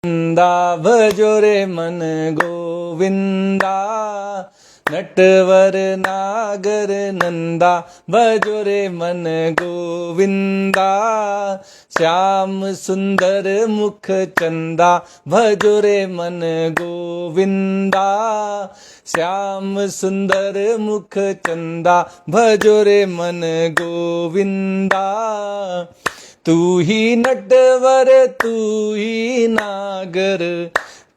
गोविंदा भजो रे मन गोविंदा, नटवर नागर नंदा भजो रे मन गोविंदा, श्याम सुंदर मुख चंदा भजो रे मन गोविंदा, श्याम सुंदर मुख चंदा भजो रे मन गोविंदा। तू ही नटवर तू ही नागर,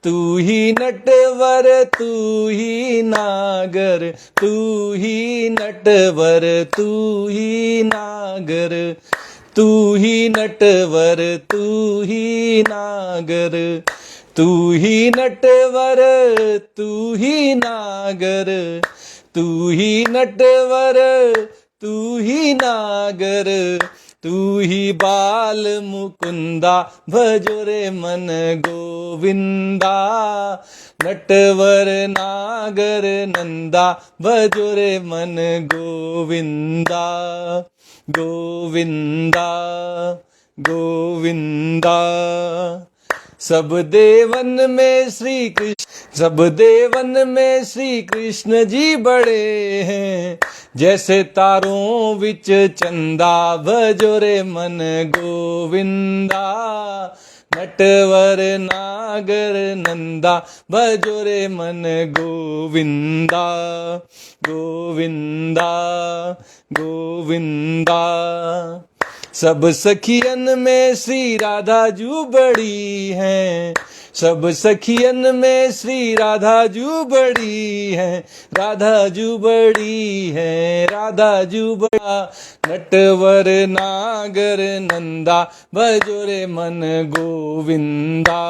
तू ही नटवर तू ही नागर, तू ही नटवर तू ही नागर, तू ही नटवर तू ही नागर, तू ही नटवर तू ही नागर, तू ही नटवर तू ही नागर, तू ही बाल मुकुंदा भजो रे मन गोविंदा, नटवर नागर नंदा भजो रे मन गोविंदा, गोविंदा गोविंदा। सब देवन में श्री कृष्ण, सब देवन में श्री कृष्ण जी बड़े हैं, जैसे तारों विच चंदा भजो रे मन गोविंदा, नटवर नागर नंदा भजो रे मन गोविंदा, गोविंदा गोविंदा। सब सखियन में श्री राधा जू बड़ी हैं, सब सखियन में श्री राधा जू बड़ी है, राधा जू बड़ी है, राधा जू बड़ा, नटवर नागर नंदा भजो रे मन गोविंदा,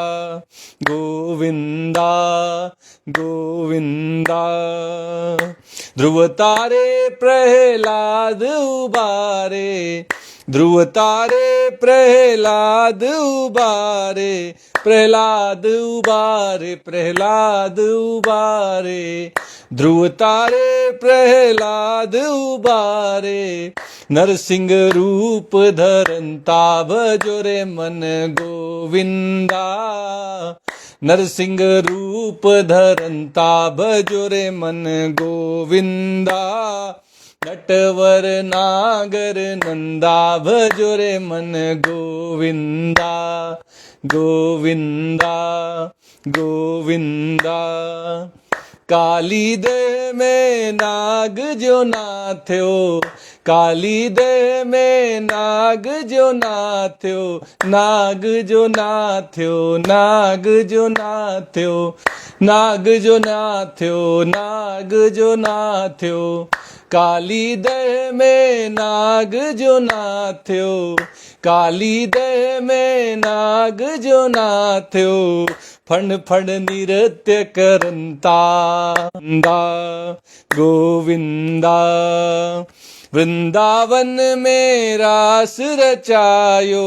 गोविंदा गोविंदा। ध्रुव तारे प्रहलाद उबारे, ध्रुव तारे प्रहलाद उबारे, प्रहलाद उबारे, प्रहलाद उबारे, ध्रुव तारे प्रहलाद उबारे, नरसिंह रूप धरंता भजो रे मन गोविंदा, नरसिंह रूप धरंता भजो रे मन गोविंदा, नटवर नागर नंदा भजो रे मन गोविंदा, गोविंदा गोविंदा। काली देह में नाग जो नाथ्यो, काली देह में नाग जो नाथ्यो, नाग जो नाथ्यो, नाग जो नाथ्यो, नाग जो नाथ्यो, नाग जो नाथ्यो, काली देह में नाग जो नाथ्यो, काली देह में नाग जो नाथ्यो, फण फण नृत्य करंता गोविंदा। वृंदावन में रास रचायो,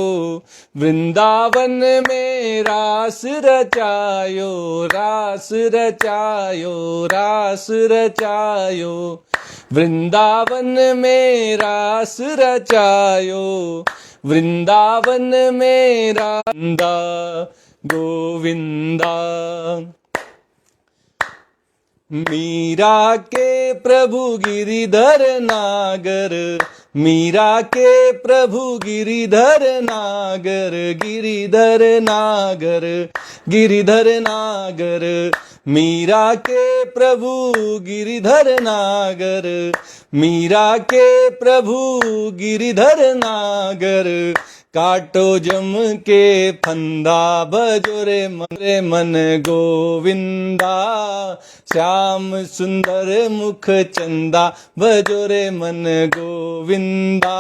वृंदावन में रास रचायो, रास रचायो, रास रचायो, वृंदावन में रास रचायो, वृंदावन में राधा गोविंदा। मीरा के प्रभु गिरिधर नागर, मीरा के प्रभु गिरिधर नागर, गिरिधर नागर, गिरिधर नागर, मीरा के प्रभु गिरिधर नागर, मीरा के प्रभु गिरिधर नागर, काटो जम के फंदा भजो रे मन गोविंदा, श्याम सुंदर मुख चंदा भजो रे मन गोविंदा।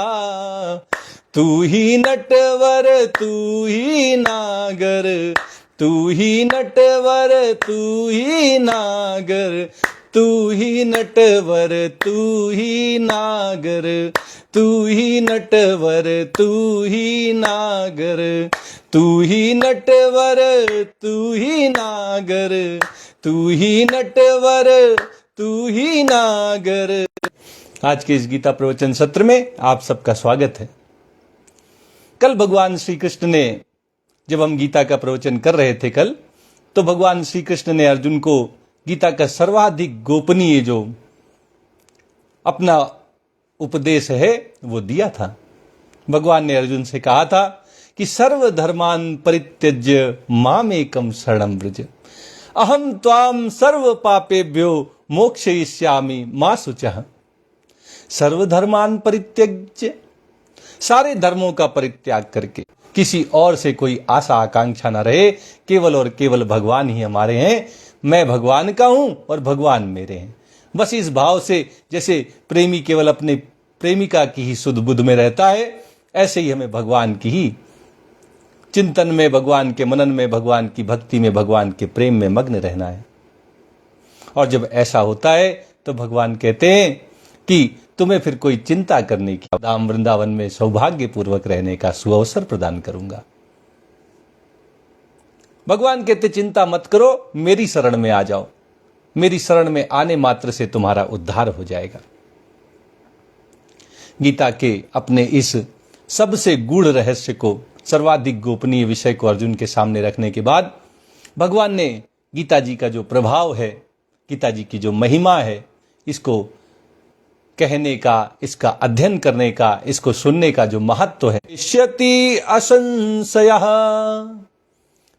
तू ही नटवर तू ही नागर, तू ही नटवर तू ही नागर, तू ही नटवर तू ही नागर, तू ही नटवर तू ही नागर, तू ही नटवर तू ही नागर, तू ही नटवर तू ही नागर। आज के इस गीता प्रवचन सत्र में आप सबका स्वागत है। कल भगवान श्री कृष्ण ने जब हम गीता का प्रवचन कर रहे थे कल, तो भगवान श्री कृष्ण ने अर्जुन को गीता का सर्वाधिक गोपनीय जो अपना उपदेश है वो दिया था। भगवान ने अर्जुन से कहा था कि सर्वधर्मान परित्यज्य मामेकम शरणं व्रज अहम त्वाम सर्व पापेभ्यो मोक्षयिष्यामि मा शुचः। सर्वधर्मान परित्यज्य, सारे धर्मों का परित्याग करके किसी और से कोई आशा आकांक्षा न रहे, केवल और केवल भगवान ही हमारे हैं, मैं भगवान का हूं और भगवान मेरे हैं। बस इस भाव से, जैसे प्रेमी केवल अपने प्रेमिका की ही सुध बुध में रहता है, ऐसे ही हमें भगवान की ही चिंतन में, भगवान के मनन में, भगवान की भक्ति में, भगवान के प्रेम में मग्न रहना है। और जब ऐसा होता है तो भगवान कहते हैं कि तुम्हें फिर कोई चिंता करने की, धाम वृंदावन में सौभाग्यपूर्वक रहने का सुअवसर प्रदान करूंगा। भगवान कहते चिंता मत करो, मेरी शरण में आ जाओ, मेरी शरण में आने मात्र से तुम्हारा उद्धार हो जाएगा। गीता के अपने इस सबसे गूढ़ रहस्य को, सर्वाधिक गोपनीय विषय को अर्जुन के सामने रखने के बाद भगवान ने गीता जी का जो प्रभाव है, गीता जी की जो महिमा है, इसको कहने का, इसका अध्ययन करने का, इसको सुनने का जो महत्व है, इष्यति असंशयः,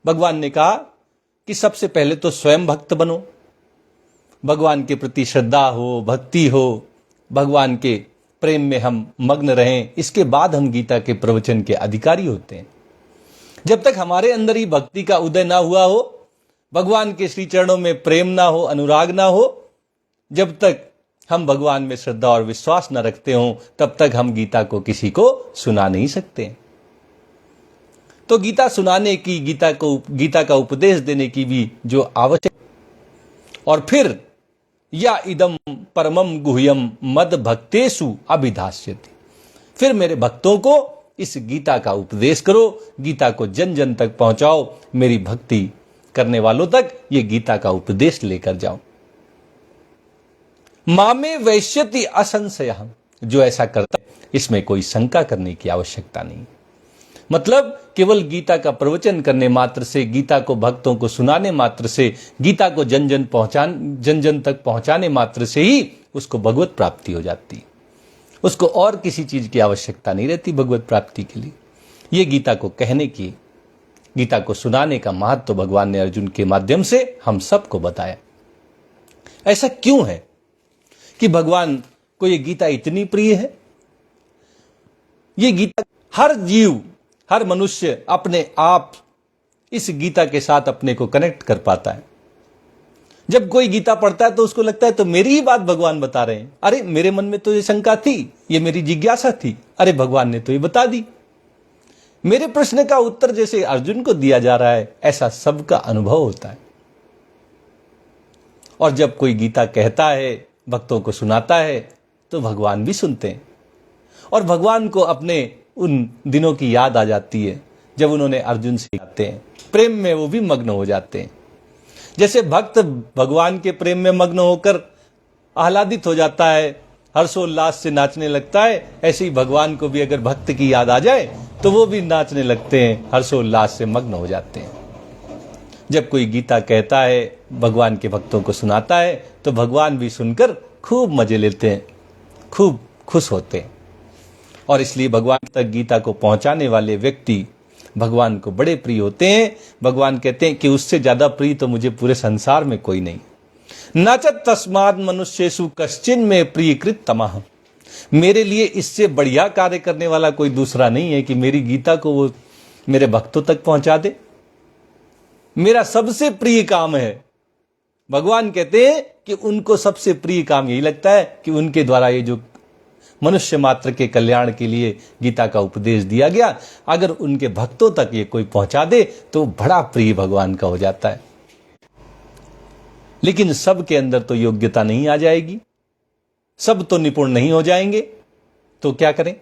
भगवान ने कहा कि सबसे पहले तो स्वयं भक्त बनो, भगवान के प्रति श्रद्धा हो, भक्ति हो, भगवान के प्रेम में हम मग्न रहें, इसके बाद हम गीता के प्रवचन के अधिकारी होते हैं। जब तक हमारे अंदर ही भक्ति का उदय ना हुआ हो, भगवान के श्री चरणों में प्रेम ना हो, अनुराग ना हो, जब तक हम भगवान में श्रद्धा और विश्वास न रखते हो, तब तक हम गीता को किसी को सुना नहीं सकते। तो गीता सुनाने की, गीता का उपदेश देने की भी जो आवश्यक, और फिर या इदम परमम गुह्यम मद भक्तेषु अभिधास्यति, फिर मेरे भक्तों को इस गीता का उपदेश करो, गीता को जन जन तक पहुंचाओ, मेरी भक्ति करने वालों तक ये गीता का उपदेश लेकर जाओ। मामे वैश्यति असंशयः, जो ऐसा करता है इसमें कोई शंका करने की आवश्यकता नहीं। मतलब केवल गीता का प्रवचन करने मात्र से, गीता को भक्तों को सुनाने मात्र से, गीता को जन जन तक पहुंचाने मात्र से ही उसको भगवत प्राप्ति हो जाती है। उसको और किसी चीज की आवश्यकता नहीं रहती भगवत प्राप्ति के लिए। ये गीता को कहने की, गीता को सुनाने का महत्व भगवान ने अर्जुन के माध्यम से हम सबको बताया। ऐसा क्यों है कि भगवान को ये गीता इतनी प्रिय है? ये गीता हर जीव, हर मनुष्य अपने आप इस गीता के साथ अपने को कनेक्ट कर पाता है। जब कोई गीता पढ़ता है तो उसको लगता है तो मेरी ही बात भगवान बता रहे हैं, अरे मेरे मन में तो ये शंका थी, ये मेरी जिज्ञासा थी, अरे भगवान ने तो ये बता दी। मेरे प्रश्न का उत्तर जैसे अर्जुन को दिया जा रहा है, ऐसा सबका अनुभव होता है। और जब कोई गीता कहता है, भक्तों को सुनाता है, तो भगवान भी सुनते हैं और भगवान को अपने उन दिनों की याद आ जाती है जब उन्होंने अर्जुन से गाते हैं, प्रेम में वो भी मग्न हो जाते हैं। जैसे भक्त भगवान के प्रेम में मग्न होकर आह्लादित हो जाता है, हर्षोल्लास से नाचने लगता है, ऐसे ही भगवान को भी अगर भक्त की याद आ जाए तो वो भी नाचने लगते हैं, हर्षोल्लास से मग्न हो जाते हैं। जब कोई गीता कहता है, भगवान के भक्तों को सुनाता है, तो भगवान भी सुनकर खूब मजे लेते हैं, खूब खुश होते हैं। और इसलिए भगवान तक गीता को पहुंचाने वाले व्यक्ति भगवान को बड़े प्रिय होते हैं। भगवान कहते हैं कि उससे ज्यादा प्रिय तो मुझे पूरे संसार में कोई नहीं। नाचत तस्माद मनुष्येषु कश्चिन में प्रियकृत तमः, मेरे लिए इससे बढ़िया कार्य करने वाला कोई दूसरा नहीं है कि मेरी गीता को वो मेरे भक्तों तक पहुंचा दे। मेरा सबसे प्रिय काम है। भगवान कहते हैं कि उनको सबसे प्रिय काम यही लगता है कि उनके द्वारा ये जो मनुष्य मात्र के कल्याण के लिए गीता का उपदेश दिया गया, अगर उनके भक्तों तक ये कोई पहुंचा दे तो बड़ा प्रिय भगवान का हो जाता है। लेकिन सब के अंदर तो योग्यता नहीं आ जाएगी, सब तो निपुण नहीं हो जाएंगे, तो क्या करें?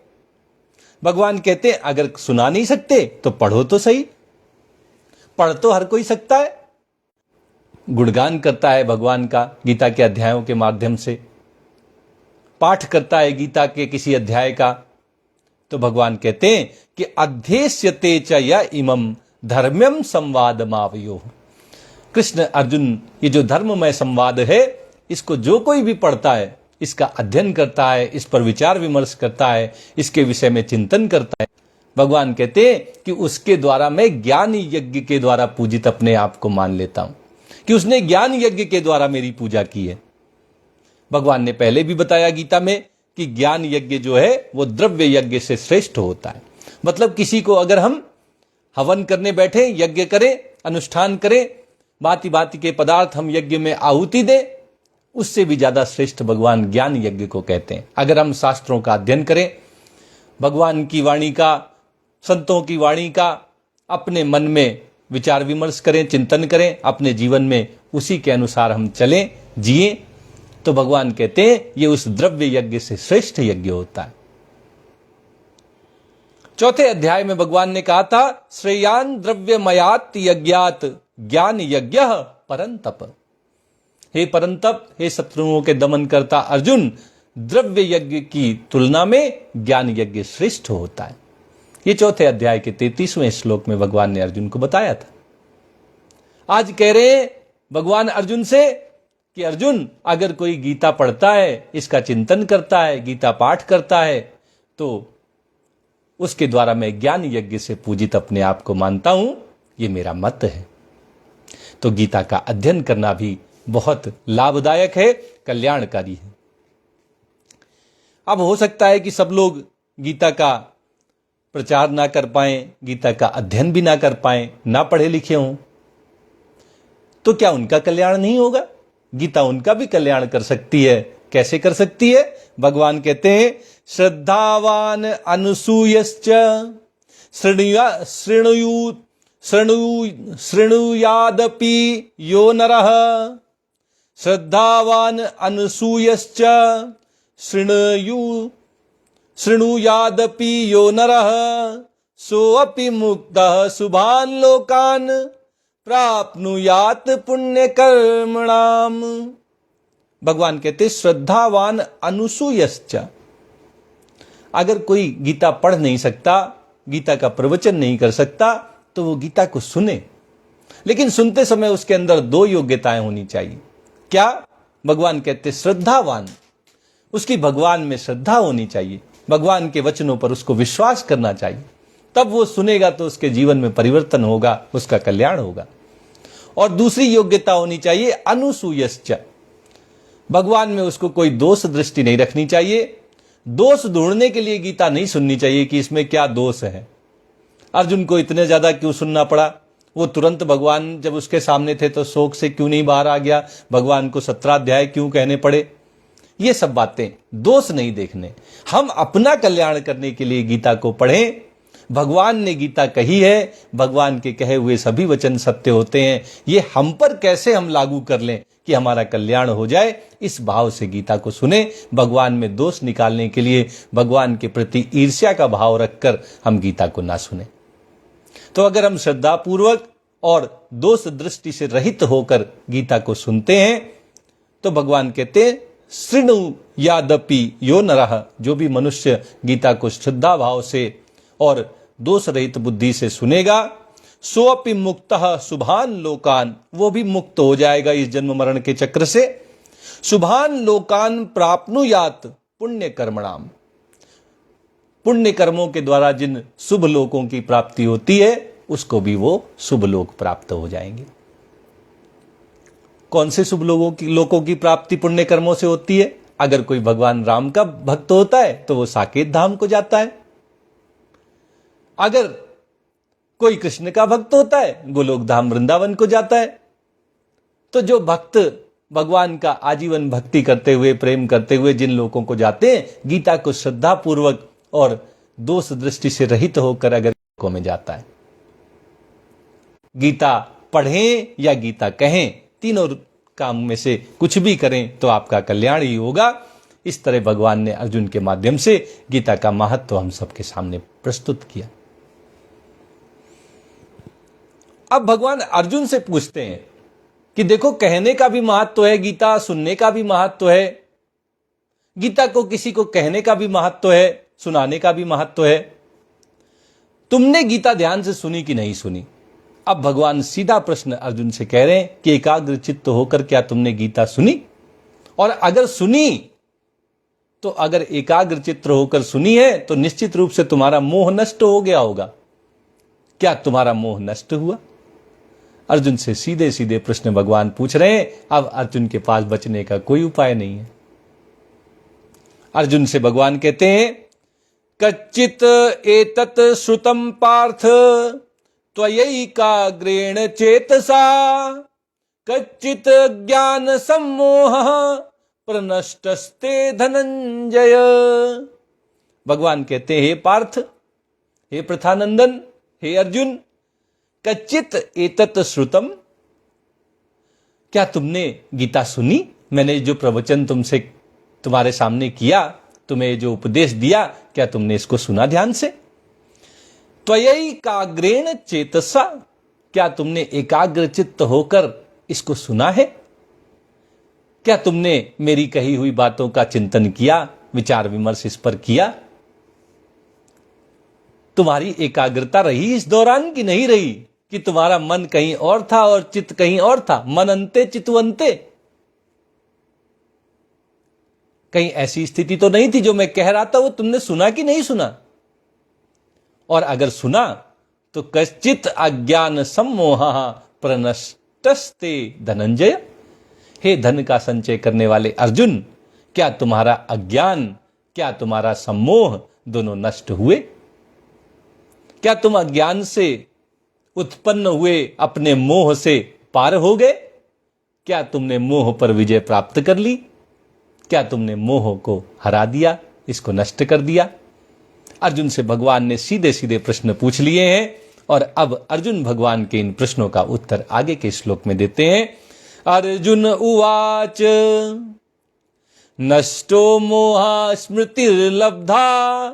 भगवान कहते हैं अगर सुना नहीं सकते तो पढ़ो तो सही। पढ़ तो हर कोई सकता है, गुणगान करता है भगवान का गीता के अध्यायों के माध्यम से, पाठ करता है गीता के किसी अध्याय का, तो भगवान कहते हैं कि अध्येष्यते च य इमं धर्म्यम संवादमावयोः। कृष्ण अर्जुन, ये जो धर्ममय संवाद है, इसको जो कोई भी पढ़ता है, इसका अध्ययन करता है, इस पर विचार विमर्श करता है, इसके विषय में चिंतन करता है, भगवान कहते हैं कि उसके द्वारा मैं ज्ञान यज्ञ के द्वारा पूजित अपने आप को मान लेता हूं, कि उसने ज्ञान यज्ञ के द्वारा मेरी पूजा की है। भगवान ने पहले भी बताया गीता में कि ज्ञान यज्ञ जो है वो द्रव्य यज्ञ से श्रेष्ठ होता है। मतलब किसी को अगर हम हवन करने बैठे, यज्ञ करें, अनुष्ठान करें, भांति भांति के पदार्थ हम यज्ञ में आहुति दें, उससे भी ज्यादा श्रेष्ठ भगवान ज्ञान यज्ञ को कहते हैं। अगर हम शास्त्रों का अध्ययन करें, भगवान की वाणी का, संतों की वाणी का अपने मन में विचार विमर्श करें, चिंतन करें, अपने जीवन में उसी के अनुसार हम चलें, जिए, तो भगवान कहते हैं ये उस द्रव्य यज्ञ से श्रेष्ठ यज्ञ होता है। चौथे अध्याय में भगवान ने कहा था, श्रेयान द्रव्यमयात यज्ञात ज्ञान यज्ञ परंतप। हे परंतप, हे शत्रुओं के दमन करता अर्जुन, द्रव्य यज्ञ की तुलना में ज्ञान यज्ञ श्रेष्ठ होता है। ये चौथे अध्याय के 33वें श्लोक में भगवान ने अर्जुन को बताया था। आज कह रहे हैं भगवान अर्जुन से कि अर्जुन, अगर कोई गीता पढ़ता है, इसका चिंतन करता है, गीता पाठ करता है, तो उसके द्वारा मैं ज्ञान यज्ञ से पूजित अपने आप को मानता हूं, ये मेरा मत है। तो गीता का अध्ययन करना भी बहुत लाभदायक है, कल्याणकारी है। अब हो सकता है कि सब लोग गीता का प्रचार ना कर पाएं, गीता का अध्ययन भी ना कर पाएं, ना पढ़े लिखे हों, तो क्या उनका कल्याण नहीं होगा? गीता उनका भी कल्याण कर सकती है। कैसे कर सकती है? भगवान कहते हैं, श्रद्धावान अनुसूयश्च शृणुयादपि यो नरः, श्रद्धावान अनुसूयश्च शृणुयादपि यो नरः, सोऽपि मुक्तः शुभान् लोकान् प्राप्नुयात पुण्य कर्मणाम। भगवान कहते श्रद्धावान अनुसूयश्च। अगर कोई गीता पढ़ नहीं सकता, गीता का प्रवचन नहीं कर सकता, तो वो गीता को सुने, लेकिन सुनते समय उसके अंदर 2 योग्यताएं होनी चाहिए। क्या? भगवान कहते श्रद्धावान, उसकी भगवान में श्रद्धा होनी चाहिए, भगवान के वचनों पर उसको विश्वास करना चाहिए, तब वो सुनेगा तो उसके जीवन में परिवर्तन होगा, उसका कल्याण होगा। और दूसरी योग्यता होनी चाहिए अनुसूयश्च, भगवान में उसको कोई दोष दृष्टि नहीं रखनी चाहिए। दोष ढूंढने के लिए गीता नहीं सुननी चाहिए कि इसमें क्या दोष है। अर्जुन को इतने ज्यादा क्यों सुनना पड़ा? वो तुरंत भगवान जब उसके सामने थे तो शोक से क्यों नहीं बाहर आ गया? भगवान को 17 अध्याय क्यों कहने पड़े? ये सब बातें दोष नहीं देखने, हम अपना कल्याण करने के लिए गीता को पढ़ें। भगवान ने गीता कही है, भगवान के कहे हुए सभी वचन सत्य होते हैं, ये हम पर कैसे हम लागू कर लें कि हमारा कल्याण हो जाए, इस भाव से गीता को सुने। भगवान में दोष निकालने के लिए भगवान के प्रति ईर्ष्या का भाव रखकर हम गीता को ना सुने। तो अगर हम श्रद्धा पूर्वक और दोष दृष्टि से रहित होकर गीता को सुनते हैं, तो भगवान कहते हैं शृणु यादपि यो नरः, जो भी मनुष्य गीता को श्रद्धा भाव से और दोष रहित बुद्धि से सुनेगा, सोऽपि मुक्तः शुभान लोकान, वो भी मुक्त हो जाएगा इस जन्म मरण के चक्र से। शुभान लोकान प्राप्नुयात पुण्य कर्मणाम, पुण्य कर्मों के द्वारा जिन शुभ लोकों की प्राप्ति होती है, उसको भी वो शुभ लोक प्राप्त हो जाएंगे। कौन से शुभ लोकों की प्राप्ति पुण्य कर्मों से होती है? अगर कोई भगवान राम का भक्त होता है तो वो साकेत धाम को जाता है। अगर कोई कृष्ण का भक्त होता है, गोलोक धाम वृंदावन को जाता है। तो जो भक्त भगवान का आजीवन भक्ति करते हुए, प्रेम करते हुए जिन लोगों को जाते हैं, गीता को श्रद्धा पूर्वक और दोष दृष्टि से रहित होकर अगर लोकों में जाता है, गीता पढ़ें या गीता कहें, तीनों काम में से कुछ भी करें तो आपका कल्याण ही होगा। इस तरह भगवान ने अर्जुन के माध्यम से गीता का महत्व हम सबके सामने प्रस्तुत किया। अब भगवान अर्जुन से पूछते हैं कि देखो, कहने का भी महत्व है गीता, सुनने का भी महत्व है। गीता को किसी को कहने का भी महत्व है, सुनाने का भी महत्व है। तुमने गीता ध्यान से सुनी कि नहीं सुनी? अब भगवान सीधा प्रश्न अर्जुन से कह रहे हैं कि एकाग्र चित्त होकर क्या तुमने गीता सुनी? और अगर सुनी तो अगर एकाग्र चित्त होकर सुनी है तो निश्चित रूप से तुम्हारा मोह नष्ट हो गया होगा। क्या तुम्हारा मोह नष्ट हुआ? अर्जुन से सीधे सीधे प्रश्न भगवान पूछ रहे हैं। अब अर्जुन के पास बचने का कोई उपाय नहीं है। अर्जुन से भगवान कहते हैं, कच्चित एतत् श्रुतम पार्थ त्वयैकाग्रेण चेतसा कच्चित ज्ञान सम्मोह प्रनष्टस्ते धनंजय। भगवान कहते हैं, हे पार्थ, हे प्रथानंदन, हे अर्जुन, कच्चित एतत् श्रुतम, क्या तुमने गीता सुनी? मैंने जो प्रवचन तुमसे तुम्हारे सामने किया, तुम्हें जो उपदेश दिया, क्या तुमने इसको सुना ध्यान से? त्वयैकाग्रेण चेतसा, क्या तुमने एकाग्र चित्त होकर इसको सुना है? क्या तुमने मेरी कही हुई बातों का चिंतन किया, विचार विमर्श इस पर किया? तुम्हारी एकाग्रता रही इस दौरान कि नहीं रही, कि तुम्हारा मन कहीं और था और चित्त कहीं और था? मन अंते चित्तवंते, कहीं ऐसी स्थिति तो नहीं थी जो मैं कह रहा था वो तुमने सुना कि नहीं सुना? और अगर सुना तो कश्चित अज्ञान सम्मोह प्रनष्टस्ते धनंजय। हे धन का संचय करने वाले अर्जुन, क्या तुम्हारा अज्ञान, क्या तुम्हारा सम्मोह दोनों नष्ट हुए? क्या तुम अज्ञान से उत्पन्न हुए अपने मोह से पार हो गए? क्या तुमने मोह पर विजय प्राप्त कर ली? क्या तुमने मोह को हरा दिया, इसको नष्ट कर दिया? अर्जुन से भगवान ने सीधे सीधे प्रश्न पूछ लिए हैं और अब अर्जुन भगवान के इन प्रश्नों का उत्तर आगे के श्लोक में देते हैं। अर्जुन उवाच नष्टो मोह स्मृतिर्लब्धा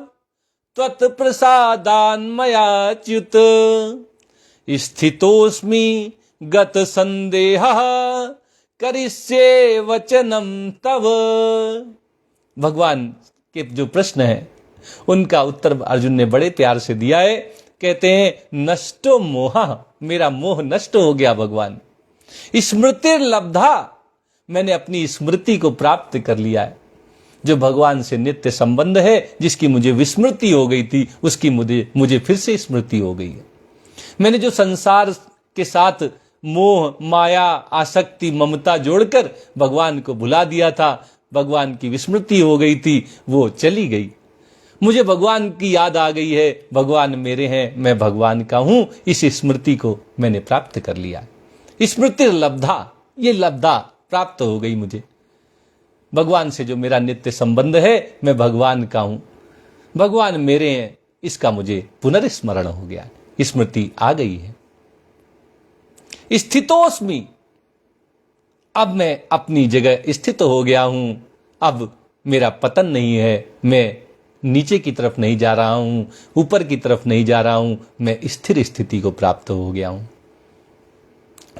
त्वत्प्रसादान्मयाच्युत स्थितोऽस्मि गत संदेहः करिष्ये वचनम तव। भगवान के जो प्रश्न है उनका उत्तर अर्जुन ने बड़े प्यार से दिया है। कहते हैं, नष्टो मोह, मेरा मोह नष्ट हो गया भगवान। स्मृतिर्लब्धा, मैंने अपनी स्मृति को प्राप्त कर लिया है। जो भगवान से नित्य संबंध है, जिसकी मुझे विस्मृति हो गई थी, उसकी मुझे फिर से स्मृति हो गई है। मैंने जो संसार के साथ मोह, माया, आसक्ति, ममता जोड़कर भगवान को भुला दिया था, भगवान की विस्मृति हो गई थी, वो चली गई। मुझे भगवान की याद आ गई है, भगवान मेरे हैं, मैं भगवान का हूं। इस स्मृति को मैंने प्राप्त कर लिया। स्मृति लब्धा, ये लब्धा प्राप्त हो गई मुझे। भगवान से जो मेरा नित्य संबंध है, मैं भगवान का हूं, भगवान मेरे हैं, इसका मुझे पुनर्स्मरण हो गया, स्मृति आ गई है। स्थितोस्मि, अब मैं अपनी जगह स्थित हो गया हूं। अब मेरा पतन नहीं है, मैं नीचे की तरफ नहीं जा रहा हूं, ऊपर की तरफ नहीं जा रहा हूं, मैं स्थिर स्थिति को प्राप्त हो गया हूं।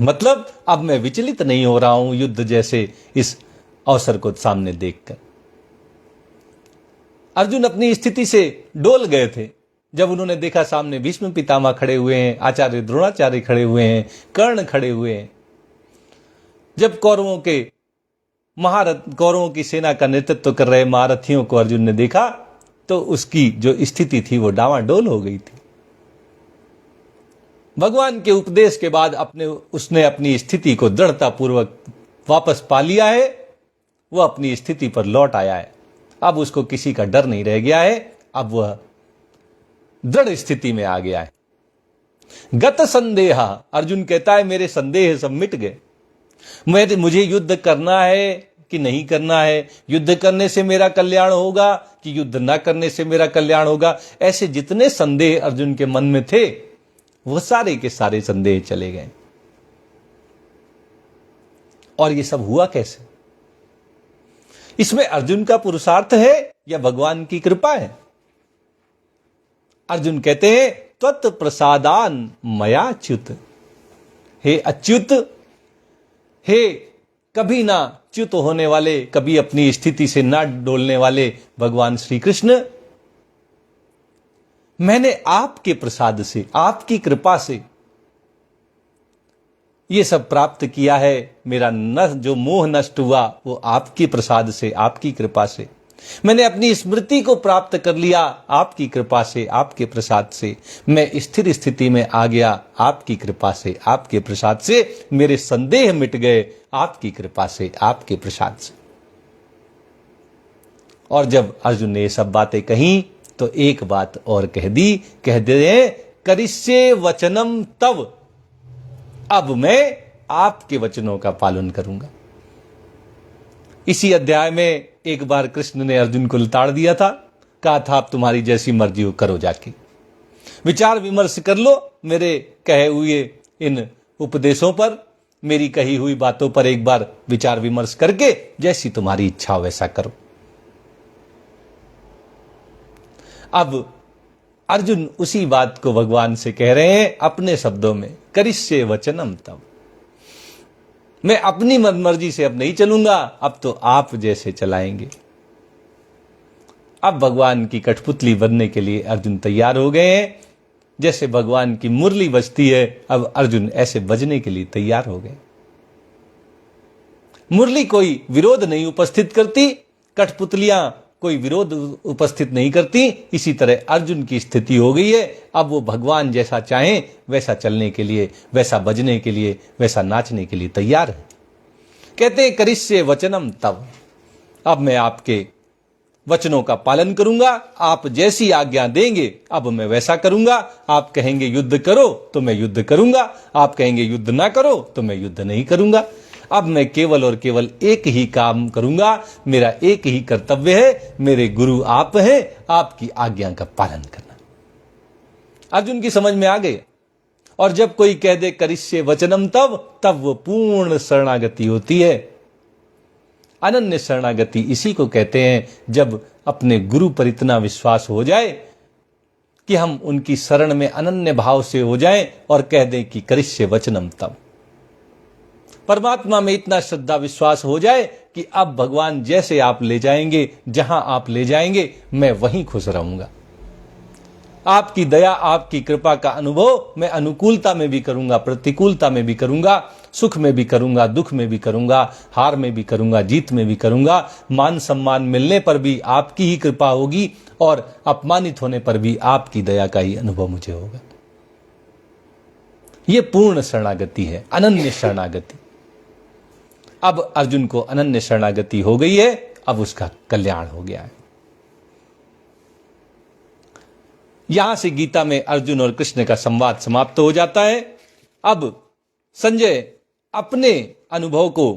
मतलब अब मैं विचलित नहीं हो रहा हूं युद्ध जैसे इस अवसर को सामने देखकर। अर्जुन अपनी स्थिति से डोल गए थे जब उन्होंने देखा सामने भीष्म पितामह खड़े हुए हैं, आचार्य द्रोणाचार्य खड़े हुए हैं, कर्ण खड़े हुए हैं। जब कौरवों की सेना का नेतृत्व कर रहे महारथियों को अर्जुन ने देखा तो उसकी जो स्थिति थी वो डावाडोल हो गई थी। भगवान के उपदेश के बाद उसने अपनी स्थिति को दृढ़ता पूर्वक वापस पा लिया है। वह अपनी स्थिति पर लौट आया है। अब उसको किसी का डर नहीं रह गया है। अब वह दृढ़ स्थिति में आ गया है। गत संदेह, अर्जुन कहता है मेरे संदेह सब मिट गए। मुझे युद्ध करना है कि नहीं करना है, युद्ध करने से मेरा कल्याण होगा कि युद्ध न करने से मेरा कल्याण होगा, ऐसे जितने संदेह अर्जुन के मन में थे वो सारे के सारे संदेह चले गए। और ये सब हुआ कैसे? इसमें अर्जुन का पुरुषार्थ है या भगवान की कृपा है? अर्जुन कहते हैं त्वत् प्रसादान मयाच्युत, हे अच्युत, हे कभी ना च्युत होने वाले, कभी अपनी स्थिति से ना डोलने वाले भगवान श्री कृष्ण, मैंने आपके प्रसाद से, आपकी कृपा से ये सब प्राप्त किया है, मेरा जो मोह नष्ट हुआ वो आपकी प्रसाद से, आपकी कृपा से। मैंने अपनी स्मृति को प्राप्त कर लिया आपकी कृपा से, आपके प्रसाद से। मैं स्थिर स्थिति में आ गया आपकी कृपा से, आपके प्रसाद से। मेरे संदेह मिट गए आपकी कृपा से, आपके प्रसाद से। और जब अर्जुन ने ये सब बातें कही तो एक बात और कह दी, कह दे करिष्ये वचनम तव, अब मैं आपके वचनों का पालन करूंगा। इसी अध्याय में एक बार कृष्ण ने अर्जुन को लताड़ दिया था, कहा था आप तुम्हारी जैसी मर्जी हो करो, जाके विचार विमर्श कर लो मेरे कहे हुए इन उपदेशों पर, मेरी कही हुई बातों पर एक बार विचार विमर्श करके जैसी तुम्हारी इच्छा हो वैसा करो। अब अर्जुन उसी बात को भगवान से कह रहे हैं अपने शब्दों में, करिष्ये वचनम तव, मैं अपनी मनमर्जी से अब नहीं चलूंगा, अब तो आप जैसे चलाएंगे। अब भगवान की कठपुतली बनने के लिए अर्जुन तैयार हो गए हैं। जैसे भगवान की मुरली बजती है, अब अर्जुन ऐसे बजने के लिए तैयार हो गए। मुरली कोई विरोध नहीं उपस्थित करती, कठपुतलियां कोई विरोध उपस्थित नहीं करती। इसी तरह अर्जुन की स्थिति हो गई है। अब वो भगवान जैसा चाहें वैसा चलने के लिए, वैसा बजने के लिए, वैसा नाचने के लिए तैयार है। कहते हैं करिष्ये वचनम तव, अब मैं आपके वचनों का पालन करूंगा, आप जैसी आज्ञा देंगे अब मैं वैसा करूंगा। आप कहेंगे युद्ध करो तो मैं युद्ध करूंगा, आप कहेंगे युद्ध ना करो तो मैं युद्ध नहीं करूंगा। अब मैं केवल और केवल एक ही काम करूंगा, मेरा एक ही कर्तव्य है, मेरे गुरु आप हैं, आपकी आज्ञा का पालन करना। अर्जुन की समझ में आ गई। और जब कोई कह दे करिष्ये वचनम तव, तब वो पूर्ण शरणागति होती है। अनन्य शरणागति इसी को कहते हैं, जब अपने गुरु पर इतना विश्वास हो जाए कि हम उनकी शरण में अनन्य भाव से हो जाएं और कह दें कि करिष्ये वचनम तव। परमात्मा में इतना श्रद्धा विश्वास हो जाए कि अब भगवान जैसे आप ले जाएंगे, जहां आप ले जाएंगे, मैं वहीं खुश रहूंगा। आपकी दया, आपकी कृपा का अनुभव मैं अनुकूलता में भी करूंगा, प्रतिकूलता में भी करूंगा, सुख में भी करूंगा, दुख में भी करूंगा, हार में भी करूंगा, जीत में भी करूंगा। मान सम्मान मिलने पर भी आपकी ही कृपा होगी और अपमानित होने पर भी आपकी दया का ही अनुभव मुझे होगा। यह पूर्ण शरणागति है, अनन्य शरणागति। अब अर्जुन को अनन्य शरणागति हो गई है, अब उसका कल्याण हो गया है। यहां से गीता में अर्जुन और कृष्ण का संवाद समाप्त हो जाता है। अब संजय अपने अनुभव को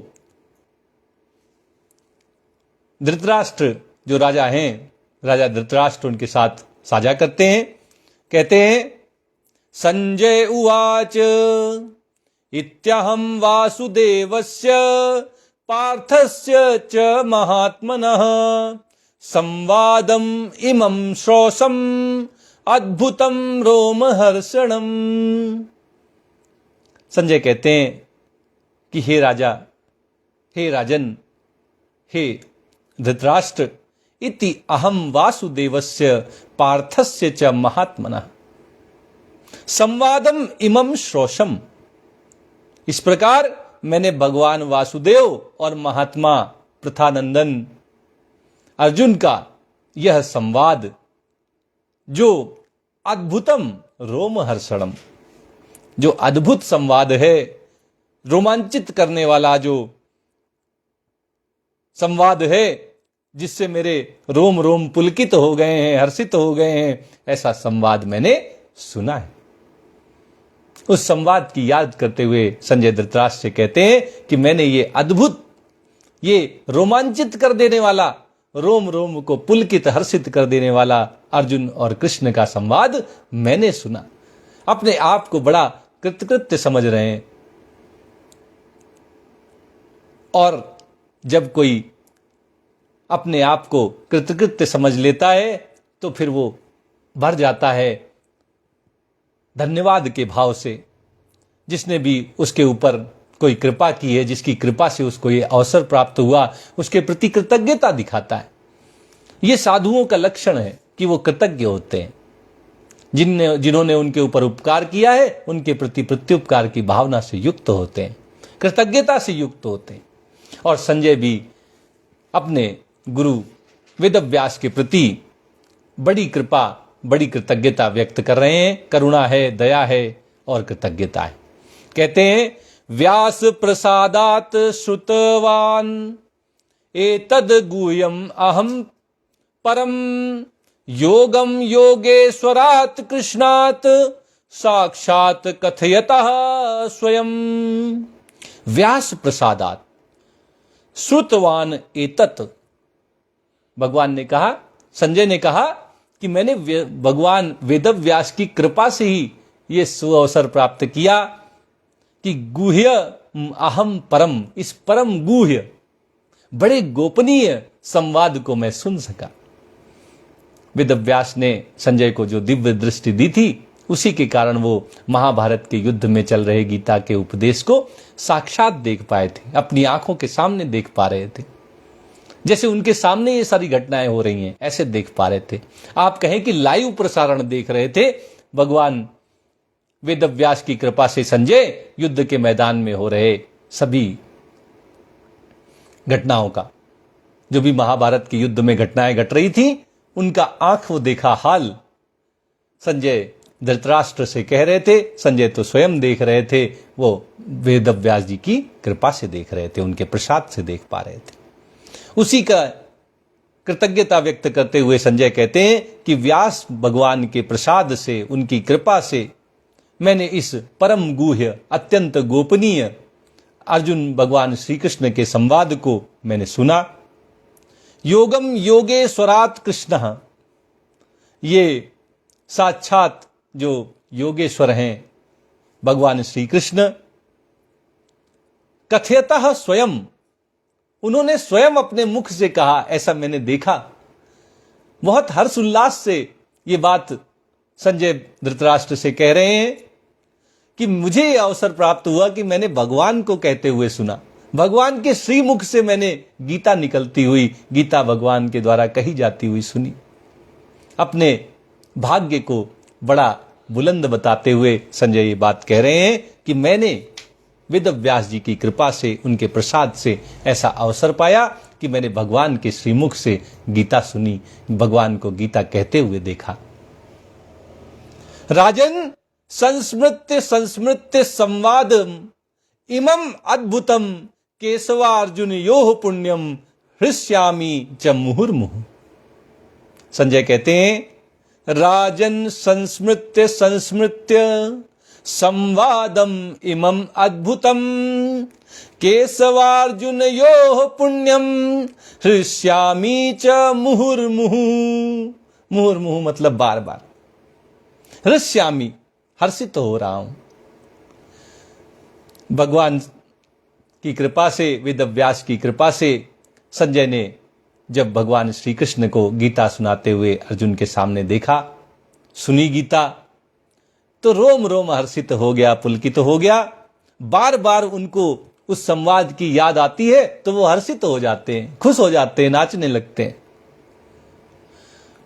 धृतराष्ट्र जो राजा हैं, राजा धृतराष्ट्र उनके साथ साझा करते हैं। कहते हैं संजय उवाच इत्यहं वासुदेवस्य पार्थस्य च महात्मनः संवादम इमं श्रोषम अद्भुतम रोमहर्षणम। संजय कहते हैं कि हे राजा, हे राजन, हे धृतराष्ट्र, इति अहम वासुदेवस्य पार्थस्य च महात्मनः संवादम इमं श्रोषम। इस प्रकार मैंने भगवान वासुदेव और महात्मा प्रथानंदन अर्जुन का यह संवाद, जो अद्भुतम रोमहर्षणम, जो अद्भुत संवाद है, रोमांचित करने वाला जो संवाद है, जिससे मेरे रोम रोम पुलकित हो गए हैं, हर्षित हो गए हैं, ऐसा संवाद मैंने सुना है। उस संवाद की याद करते हुए संजय धृतराष्ट्र से कहते हैं कि मैंने ये अद्भुत, ये रोमांचित कर देने वाला, रोम रोम को पुलकित हर्षित कर देने वाला अर्जुन और कृष्ण का संवाद मैंने सुना। अपने आप को बड़ा कृतकृत्य समझ रहे हैं। और जब कोई अपने आप को कृतकृत्य समझ लेता है तो फिर वो भर जाता है धन्यवाद के भाव से। जिसने भी उसके ऊपर कोई कृपा की है, जिसकी कृपा से उसको ये अवसर प्राप्त हुआ, उसके प्रति कृतज्ञता दिखाता है। ये साधुओं का लक्षण है कि वो कृतज्ञ होते हैं। जिन्होंने उनके ऊपर उपकार किया है उनके प्रति प्रत्युपकार की भावना से युक्त होते हैं, कृतज्ञता से युक्त होते हैं। और संजय भी अपने गुरु वेदव्यास के प्रति बड़ी कृपा, बड़ी कृतज्ञता व्यक्त कर रहे हैं। करुणा है, दया है और कृतज्ञता है। कहते हैं, व्यास प्रसादात श्रुतवान एतद गुह्यम अहम परम योगम योगेश्वरात कृष्णात साक्षात कथयतः स्वयं। व्यास प्रसादात श्रुतवान एतत्, भगवान ने कहा, संजय ने कहा कि मैंने भगवान वेदव्यास की कृपा से ही ये सुअवसर प्राप्त किया कि गुह्य अहम परम, इस परम गुह्य बड़े गोपनीय संवाद को मैं सुन सका। वेदव्यास ने संजय को जो दिव्य दृष्टि दी थी उसी के कारण वो महाभारत के युद्ध में चल रहे गीता के उपदेश को साक्षात देख पाए थे, अपनी आंखों के सामने देख पा रहे थे। जैसे उनके सामने ये सारी घटनाएं हो रही हैं ऐसे देख पा रहे थे। आप कहें कि लाइव प्रसारण देख रहे थे भगवान वेदव्यास की कृपा से संजय युद्ध के मैदान में हो रहे सभी घटनाओं का, जो भी महाभारत के युद्ध में घटनाएं घट रही थी उनका आंखों देखा हाल संजय धृतराष्ट्र से कह रहे थे। संजय तो स्वयं देख रहे थे, वो वेदव्यास जी की कृपा से देख रहे थे, उनके प्रसाद से देख पा रहे थे। उसी का कृतज्ञता व्यक्त करते हुए संजय कहते हैं कि व्यास भगवान के प्रसाद से, उनकी कृपा से मैंने इस परम गुह्य अत्यंत गोपनीय अर्जुन भगवान श्री कृष्ण के संवाद को मैंने सुना। योगम योगेश्वरात कृष्ण, ये साक्षात जो योगेश्वर हैं भगवान श्री कृष्ण, कथयतः स्वयं, उन्होंने स्वयं अपने मुख से कहा, ऐसा मैंने देखा। बहुत हर्ष उल्लास से ये बात संजय धृतराष्ट्र से कह रहे हैं कि मुझे यह अवसर प्राप्त हुआ कि मैंने भगवान को कहते हुए सुना, भगवान के श्रीमुख से मैंने गीता निकलती हुई, गीता भगवान के द्वारा कही जाती हुई सुनी। अपने भाग्य को बड़ा बुलंद बताते हुए संजय ये बात कह रहे हैं कि मैंने वेदव्यास जी की कृपा से, उनके प्रसाद से ऐसा अवसर पाया कि मैंने भगवान के श्रीमुख से गीता सुनी, भगवान को गीता कहते हुए देखा। राजन संस्मृत्य संस्मृत्य संवादम इमं अद्भुतम केशवार्जुन योह पुण्यम हृष्यामि च मुहुर्मुहु। संजय कहते हैं, राजन संस्मृत्य संस्मृत्य संवादम इमं अद्भुतम केशवार्जुन योह पुण्यम हृष्यामि च मुहुर्मुहु। मुहुर्मुहु मतलब बार बार, हृष्यामि हर्षित हो रहा हूं। भगवान की कृपा से, वेदव्यास की कृपा से संजय ने जब भगवान श्री कृष्ण को गीता सुनाते हुए अर्जुन के सामने देखा, सुनी गीता, तो रोम रोम हर्षित हो गया, पुलकित हो गया। बार बार उनको उस संवाद की याद आती है तो वो हर्षित हो जाते हैं, खुश हो जाते हैं, नाचने लगते हैं।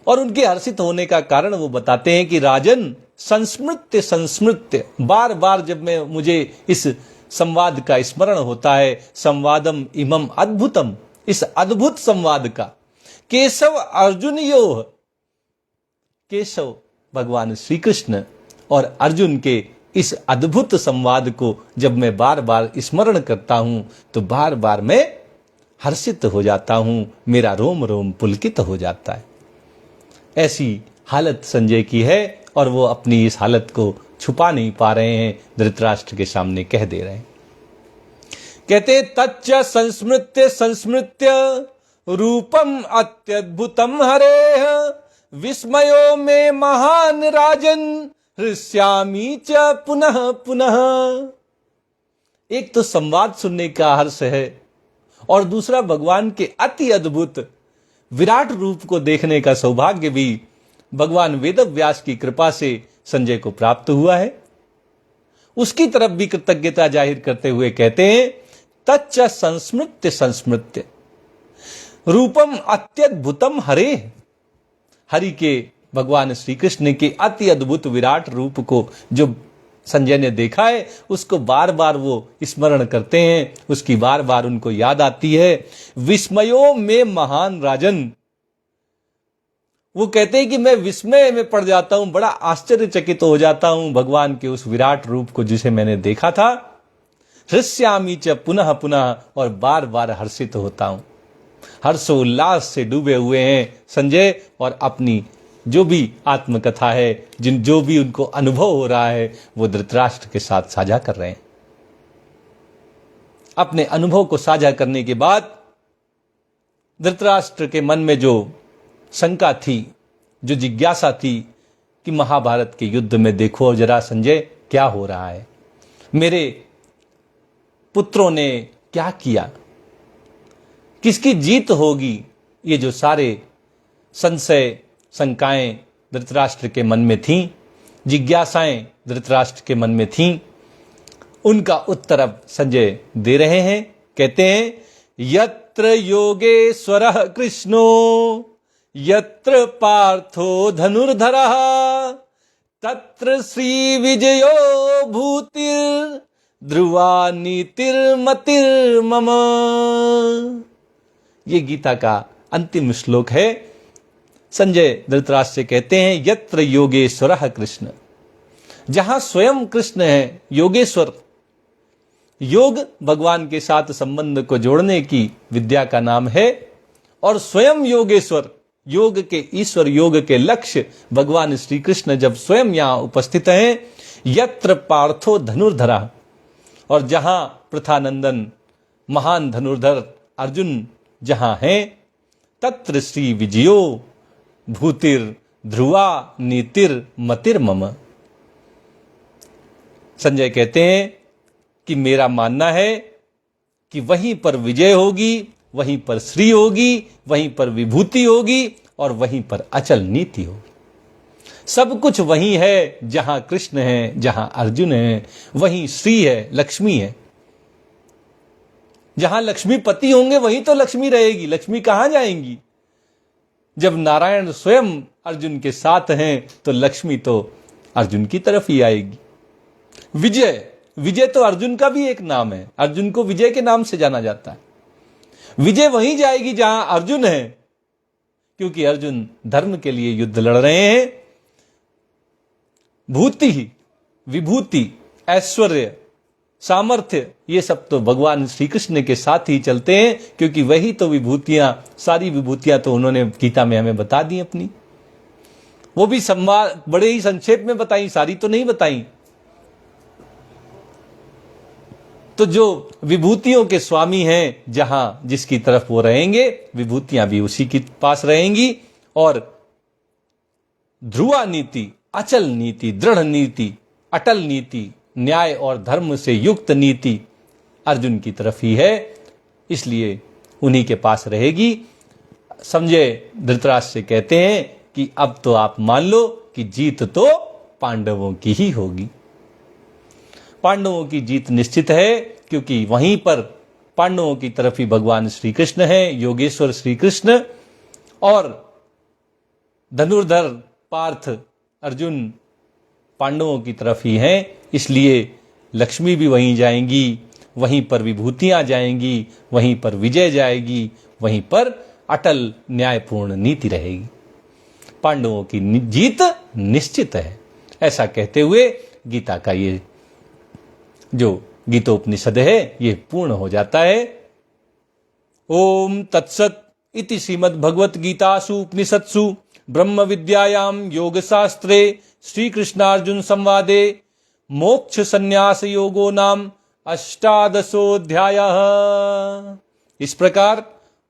और उनके हर्षित होने का कारण वो बताते हैं कि राजन संस्मृत्य संस्मृत्य, बार बार जब मैं मुझे इस संवाद का स्मरण होता है, संवादम इमम अद्भुतम, इस अद्भुत संवाद का, केशव अर्जुन योह, केशव भगवान श्री कृष्ण और अर्जुन के इस अद्भुत संवाद को जब मैं बार बार स्मरण करता हूं तो बार बार मैं हर्षित हो जाता हूं, मेरा रोम रोम पुलकित हो जाता है। ऐसी हालत संजय की है और वो अपनी इस हालत को छुपा नहीं पा रहे हैं, धृतराष्ट्र के सामने कह दे रहे हैं। कहते तच्च संस्मृत्य संस्मृत्य रूपम अत्यद्भुतम हरेह विस्मयो में महान राजन हृष्यामि च पुनः पुनः। एक तो संवाद सुनने का हर्ष है और दूसरा भगवान के अति अद्भुत विराट रूप को देखने का सौभाग्य भी भगवान वेदव्यास की कृपा से संजय को प्राप्त हुआ है। उसकी तरफ भी कृतज्ञता जाहिर करते हुए कहते हैं, तच्च संस्मृत्य संस्मृत्य रूपम अत्यद्भुतम हरे, हरि के भगवान श्री कृष्ण के अति अद्भुत विराट रूप को जो संजय ने देखा है, उसको बार बार वो स्मरण करते हैं, उसकी बार बार उनको याद आती है। विस्मयों में महान राजन, वो कहते हैं कि मैं विस्मय में पड़ जाता हूं, बड़ा आश्चर्यचकित हो जाता हूं भगवान के उस विराट रूप को जिसे मैंने देखा था। हृष्यामी च पुनः पुनः, और बार बार हर्षित होता हूं। हर्षोल्लास से डूबे हुए हैं संजय, और अपनी जो भी आत्मकथा है, जो भी उनको अनुभव हो रहा है, वो धृतराष्ट्र के साथ साझा कर रहे हैं। अपने अनुभव को साझा करने के बाद धृतराष्ट्र के मन में जो शंका थी, जो जिज्ञासा थी कि महाभारत के युद्ध में देखो जरा संजय क्या हो रहा है, मेरे पुत्रों ने क्या किया, किसकी जीत होगी, ये जो सारे संशय शंकाएं धृतराष्ट्र के मन में थीं, जिज्ञासाएं धृतराष्ट्र के मन में थीं, उनका उत्तर अब संजय दे रहे हैं। कहते हैं, यत्र योगेश्वरः कृष्णो यत्र पार्थो धनुर्धरः तत्र श्री विजयो भूतिर ध्रुवा नीतिर्मतिर्मम। ये गीता का अंतिम श्लोक है। संजय धृतराष्ट्र से कहते हैं, यत्र योगेश्वरः कृष्ण, जहां स्वयं कृष्ण है, योगेश्वर, योग भगवान के साथ संबंध को जोड़ने की विद्या का नाम है, और स्वयं योगेश्वर, योग के ईश्वर, योग के लक्ष्य भगवान श्री कृष्ण जब स्वयं यहां उपस्थित हैं, यत्र पार्थो धनुर्धरा, और जहां प्रथानंदन महान धनुर्धर अर्जुन जहां हैं, तत्र श्री विजयो भूतिर ध्रुवा नीतिर मतिर्मम। संजय कहते हैं कि मेरा मानना है कि वहीं पर विजय होगी, वहीं पर श्री होगी, वहीं पर विभूति होगी, और वहीं पर अचल नीति होगी। सब कुछ वहीं है जहां कृष्ण है, जहां अर्जुन है, वहीं श्री है, लक्ष्मी है। जहां लक्ष्मीपति होंगे वहीं तो लक्ष्मी रहेगी, लक्ष्मी कहां जाएंगी? जब नारायण स्वयं अर्जुन के साथ हैं तो लक्ष्मी तो अर्जुन की तरफ ही आएगी। विजय, विजय तो अर्जुन का भी एक नाम है, अर्जुन को विजय के नाम से जाना जाता है। विजय वहीं जाएगी जहां अर्जुन है, क्योंकि अर्जुन धर्म के लिए युद्ध लड़ रहे हैं। भूति, विभूति, ऐश्वर्य, सामर्थ्य, ये सब तो भगवान श्री कृष्ण के साथ ही चलते हैं, क्योंकि वही तो विभूतियां, सारी विभूतियां तो उन्होंने गीता में हमें बता दी अपनी। वो भी संवाद बड़े ही संक्षेप में बताई, सारी तो नहीं बताई। तो जो विभूतियों के स्वामी हैं, जहां जिसकी तरफ वो रहेंगे, विभूतियां भी उसी के पास रहेंगी। और ध्रुवा नीति, अचल नीति, दृढ़ नीति, अटल नीति, न्याय और धर्म से युक्त नीति अर्जुन की तरफ ही है, इसलिए उन्हीं के पास रहेगी। संजय धृतराष्ट्र से कहते हैं कि अब तो आप मान लो कि जीत तो पांडवों की ही होगी। पांडवों की जीत निश्चित है, क्योंकि वहीं पर पांडवों की तरफ ही भगवान श्री कृष्ण है, योगेश्वर श्री कृष्ण, और धनुर्धर पार्थ अर्जुन पांडवों की तरफ ही हैं। इसलिए लक्ष्मी भी वहीं जाएंगी, वहीं पर विभूतियां जाएंगी, वहीं पर विजय जाएगी, वहीं पर अटल न्यायपूर्ण नीति रहेगी। पांडवों की जीत निश्चित है। ऐसा कहते हुए गीता का ये जो गीतोपनिषद है ये पूर्ण हो जाता है। ओम तत्सत इति श्रीमद् भगवत गीतासु उपनिषत्सु ब्रह्म विद्यायाम योग शास्त्रे श्री कृष्णार्जुन संवादे मोक्ष संन्यास योगो नाम अष्टादशोऽध्यायः। इस प्रकार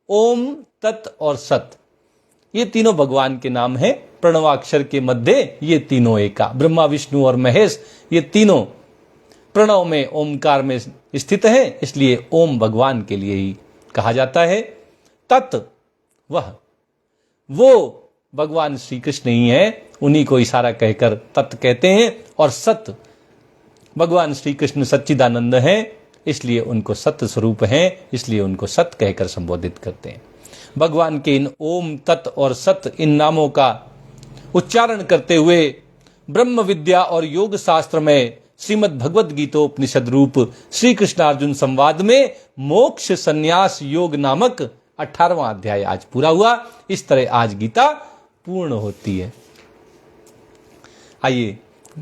ओम, तत् और सत ये तीनों भगवान के नाम हैं। प्रणवाक्षर के मध्य ये तीनों एका, ब्रह्मा विष्णु और महेश, ये तीनों प्रणव में ओमकार में स्थित है, इसलिए ओम भगवान के लिए ही कहा जाता है। तत् वो भगवान श्री कृष्ण ही है, उन्हीं को इशारा कहकर तत् कहते हैं। और सत भगवान श्री कृष्ण सच्चिदानंद हैं, इसलिए उनको सत्य स्वरूप हैं, इसलिए उनको सत कहकर संबोधित करते हैं। भगवान के इन ओम, तत् और सत इन नामों का उच्चारण करते हुए ब्रह्म विद्या और योग शास्त्र में श्रीमद् भगवद गीतोपनिषद रूप श्री कृष्ण अर्जुन संवाद में मोक्ष संन्यास योग नामक 18वां अध्याय आज पूरा हुआ। इस तरह आज गीता पूर्ण होती है। आइए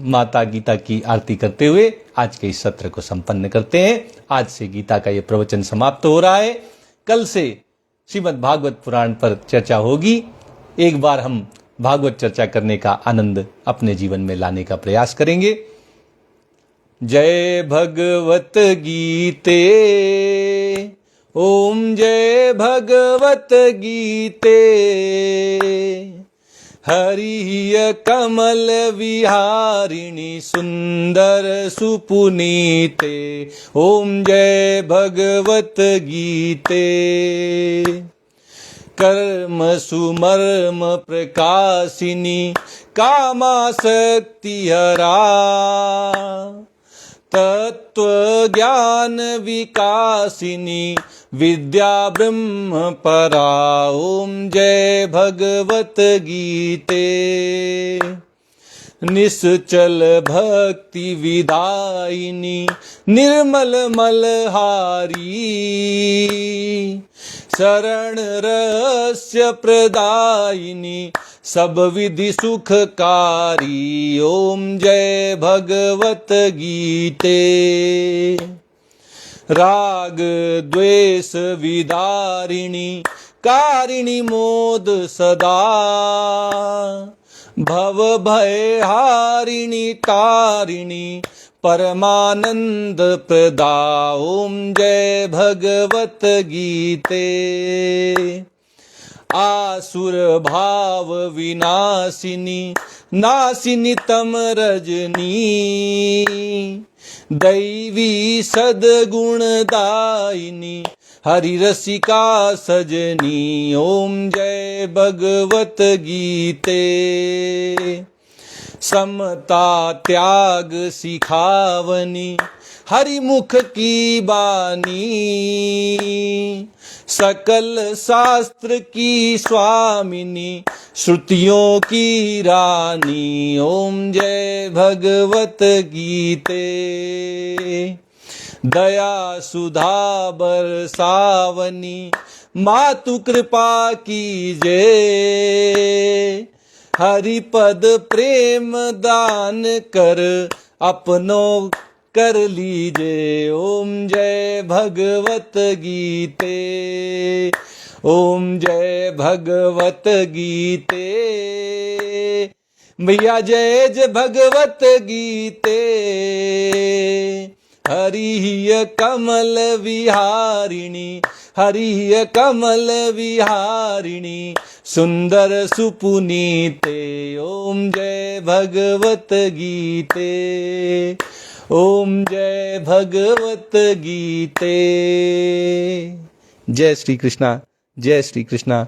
माता गीता की आरती करते हुए आज के इस सत्र को संपन्न करते हैं। आज से गीता का ये प्रवचन समाप्त हो रहा है। कल से श्रीमद् भागवत पुराण पर चर्चा होगी। एक बार हम भागवत चर्चा करने का आनंद अपने जीवन में लाने का प्रयास करेंगे। जय भगवत गीते, ओम जय भगवत गीते, हरिय कमल विहारिणी सुंदर सुपुनीते, ओम जय भगवत गीते। कर्म सुमर्म प्रकाशिनी कामासक्ति हरा, तत्व ज्ञान विकासिनी विद्या ब्रह्म परा, ओम जय भगवत गीते। निश्चल भक्ति विदायिनी निर्मल मलहारी, शरण रहस्य प्रदायिनी सब विधि सुखकारी, ओम जय भगवत गीते। राग द्वेष विदारिणी कारिणी मोद सदा, भव भय हारिणी तारिणी परमानंद प्रदा, ओम जय भगवत गीते। आसुर भाव विनाशिनी नासिनी तम रजनी, दैवी सद्गुण दायिनी हरि रसिका सजनी, ओम जय भगवत गीते। समता त्याग सिखावनी हरि मुख की बानी, सकल शास्त्र की स्वामिनी श्रुतियों की रानी, ओम जय भगवत गीते। दया सुधा बरसावनी मातु कृपा कीजे, हरि पद प्रेम दान कर अपनों कर लीजे, ओम जय भगवत गीते। ओम जय भगवत गीते, भैया जय जय भगवत गीते। हरिय कमल विहारिणी हरिय कमल विहारिणी सुंदर सुपुनीते, ओम जय भगवत गीते। ओम जय भगवत गीते। जय श्री कृष्णा, जय श्री कृष्णा,